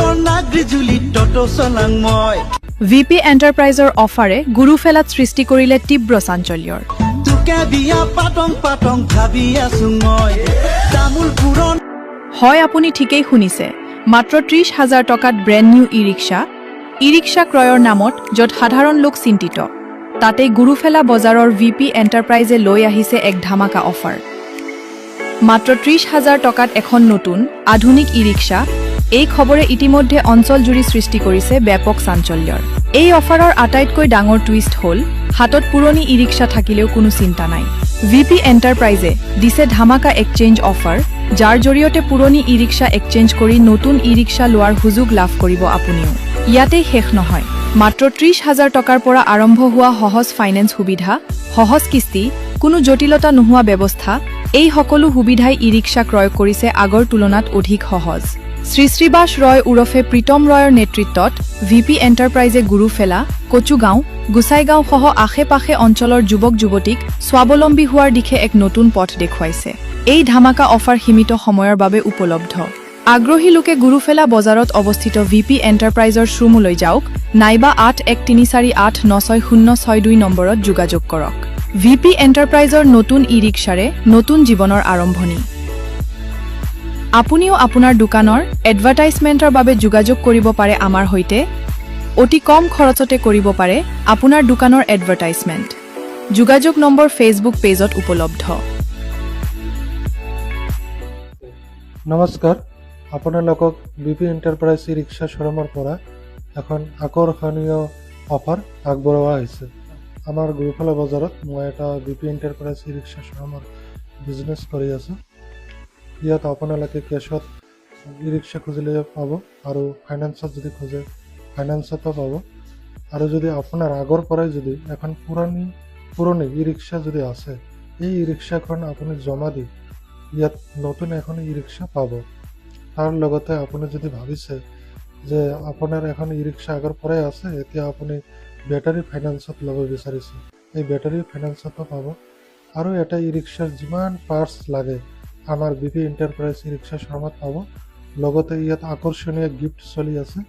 পুৰণা গ্ৰিজুলিত টটো চলাং মই ভিপি এণ্টাৰপ্ৰাইজৰ অফাৰে গুৰুফেলাত সৃষ্টি কৰিলে তীব্ৰ চাঞ্চল্যৰ তোকে বিয়া পাতং পাতং ভাবি আছো মই তামোল পুৰণ হয় আপুনি ঠিকেই শুনিছে মাত্ৰ ৩০,০০০ টকাত ব্ৰেণ্ড নিউ ই ৰিক্সা ক্ৰয়ৰ নামত য'ত সাধাৰণ লোক চিন্তিত তাতে গুৰুফেলা বজাৰৰ ভিপি এণ্টাৰপ্ৰাইজে লৈ আহিছে এক ধামাকা অফাৰ মাত্ৰ ৩০,০০০ টকাত এখন নতুন আধুনিক ই ৰিক্সা এই খবৰে ইতিমধ্যে অঞ্চল জুৰি সৃষ্টি কৰিছে ব্যাপক চাঞ্চল্যৰ এই অফাৰৰ আটাইতকৈ ডাঙৰ টুইষ্ট হ'ল হাতত পুৰণি ই ৰিক্সা থাকিলেও কোনো চিন্তা নাই ভিপি এণ্টাৰপ্ৰাইজে দিছে ধামাকা এক্সচেঞ্জ অফাৰ যাৰ জৰিয়তে পুৰণি ই ৰিক্সা এক্সচেঞ্জ কৰি নতুন ই ৰিক্সা লোৱাৰ সুযোগ লাভ কৰিব আপুনিও ইয়াতেই শেষ নহয় মাত্ৰ ৩০,০০০ টকাৰ পৰা আৰম্ভ হোৱা সহজ ফাইনেন্স সুবিধা সহজ কিস্তি কোনো জটিলতা নোহোৱা ব্যৱস্থা এই সকলো সুবিধাই ই ৰিক্সা ক্ৰয় কৰিছে আগৰ তুলনাত অধিক সহজ শ্ৰীবাস ৰয় উৰফে প্ৰীতম ৰয়ৰ নেতৃত্বত ভিপি এণ্টাৰপ্ৰাইজে গুৰুফেলা কচুগাঁও গোসাইগাঁও সহ আশে-পাশে অঞ্চলৰ যুৱক যুৱতীক স্বাৱলম্বী হোৱাৰ দিশে এক নতুন পথ দেখুৱাইছে এই ধামাকা অফাৰ সীমিত সময়ৰ বাবে উপলব্ধ আগ্ৰহী লোকে গুৰুফেলা বজাৰত অৱস্থিত ভিপি এণ্টাৰপ্ৰাইজৰ শ্বৰুমলৈ যাওক নাইবা 8134896062 নম্বৰত যোগাযোগ কৰক ভিপি এণ্টাৰপ্ৰাইজৰ নতুন ই ৰিক্সাৰে নতুন জীৱনৰ আৰম্ভণি আপুনিও আপোনাৰ দোকানৰ এডভাৰটাইজমেণ্টৰ বাবে যোগাযোগ কৰিব পাৰে আমাৰ সৈতে অতি কম খৰচতে কৰিব পাৰে আপোনাৰ দোকানৰ এডভাৰটাইজমেণ্ট যোগাযোগ নম্বৰ ফেচবুক পেজত উপলব্ধ নমস্কাৰ আপোনালোকক বিপি এণ্টাৰপ্ৰাইজ ই ৰিক্সা শ্বৰুমৰ পৰা এখন আকৰ্ষণীয় অফাৰ আগবঢ়োৱা হৈছে আমাৰ গুৰুফেলা বজাৰত মই এটা বিপি এণ্টাৰপ্ৰাইজ ই ৰিক্সা শ্বৰুমৰ বিজনেছ কৰি আছোঁ ইয়াত আপোনালোকে কেছত ই ৰিক্সা খুজিলে পাব আৰু ফাইনেন্সত যদি খোজে ফাইনেন্সতো পাব আৰু যদি আপোনাৰ আগৰ পৰাই যদি এখন পুৰণি ই ৰিক্সা যদি আছে এই ই ৰিক্সাখন আপুনি জমা দি ইয়াত নতুন এখন ই ৰিক্সা পাব তাৰ লগতে আপুনি যদি ভাবিছে যে আপোনাৰ এখন ই ৰিক্সা আগৰ পৰাই আছে এতিয়া আপুনি বেটাৰী ফাইনেন্সত ল'ব বিচাৰিছে এই বেটাৰী ফাইনেন্সতো পাব আৰু এটা ই ৰিক্সাৰ যিমান পাৰ্টছ লাগে আমাৰ বিপি এণ্টাৰপ্ৰাইজ ই ৰিক্সা শ্বৰুমত পাব লগতে ইয়াত আকৰ্ষণীয় গিফ্ট চলি আছে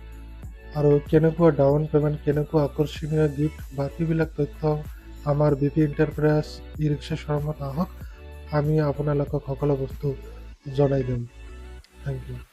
আৰু কেনেকুৱা ডাউন পে'মেণ্ট কেনেকুৱা আকৰ্ষণীয় গিফ্ট বাকীবিলাক তথ্য আমাৰ বিপি এণ্টাৰপ্ৰাইজ ই ৰিক্সা শ্বৰুমত আহক আমি আপোনালোকক সকলো বস্তু জনাই দিম থেংক ইউ